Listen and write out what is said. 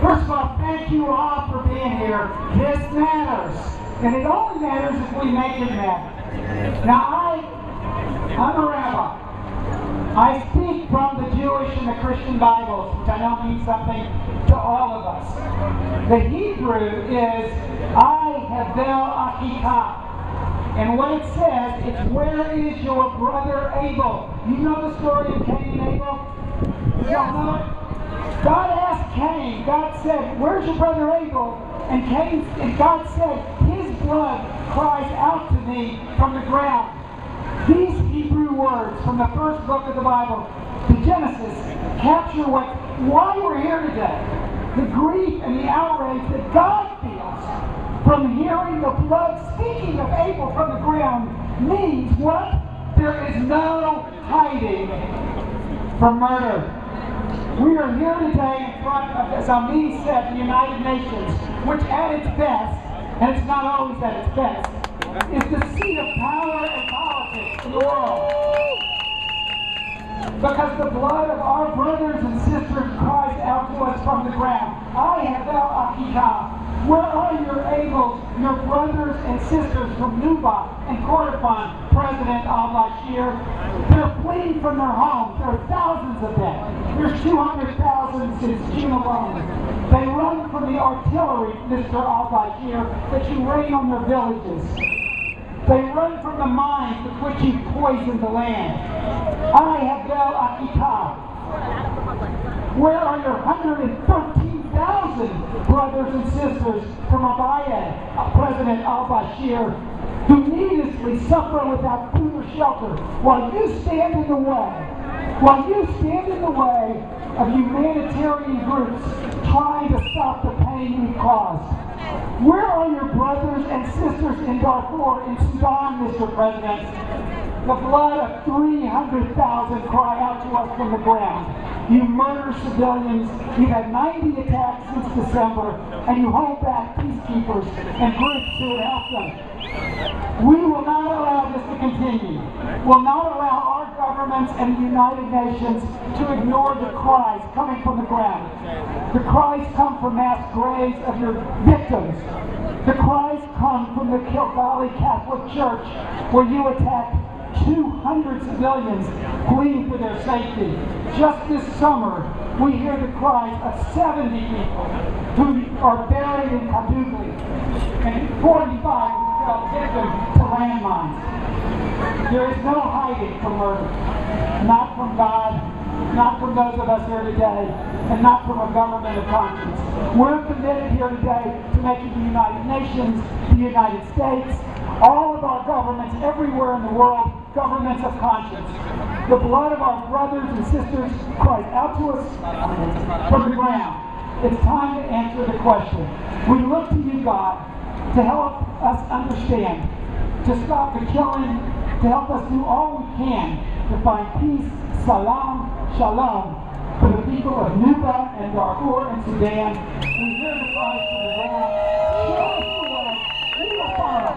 First of all, thank you all for being here. This matters. And it only matters if we make it matter. Now, I'm a rabbi. I speak from the Jewish and the Christian Bibles, which I know means something to all of us. The Hebrew is I Havel Achika. And what it says, it's where is your brother Abel? You know the story of Cain and Abel? You don't know it? God asked Cain, God said, where's your brother Abel? And God said, his blood cries out to me from the ground. These Hebrew words from the first book of the Bible, the Genesis, capture why we're here today. The grief and the outrage that God feels from hearing the blood speaking of Abel from the ground means what? There is no hiding from murder. We are here today in front of, as Amin said, the United Nations, which at its best, and it's not always at its best, is the seat of power and politics in the world. Because the blood of our brothers and sisters cries out to us from the ground. I Havel Achika. Where are your Abels, your brothers and sisters from Nuba and Kordofan, President al-Bashir? They're fleeing from their homes. There are thousands of them. There's 200,000 since June alone. They run from the artillery, Mr. al-Bashir, that you rain on their villages. They run from the mines with which you poisoned the land. I Havel Achika. Where are your 113,000 brothers and sisters from Abaye, President al-Bashir, who needlessly suffer without food or shelter while you stand in the way of humanitarian groups trying to stop the pain you've caused? Where are your brothers and sisters in Darfur, in Sudan, Mr. President? The blood of 300,000 cry out to us from the ground. You murder civilians. You've had 90 attacks since December, and you hold back peacekeepers and groups who would help them. We will not allow this to continue. We'll not allow our governments and the United Nations to ignore the cries coming from the ground. The cries come from mass graves of your victims. The cries come from the Kilgali Catholic Church, where you attacked 200 civilians fleeing for their safety. Just this summer, we hear the cries of 70 people who are buried in Kadugli, and 45 who fell victim to landmines. There is no hiding from murder. Not from God, not from those of us here today, and not from a government of conscience. We're committed here today to making the United Nations, the United States, all of our governments everywhere in the world, governments of conscience. The blood of our brothers and sisters cries out to us from the ground. It's time to answer the question. We look to you, God, to help us understand, to stop the killing, to help us do all we can to find peace, salam, shalom, for the people of Nuba and Darfur and Sudan. We hear the cries from the ground. Show us the way. We will follow.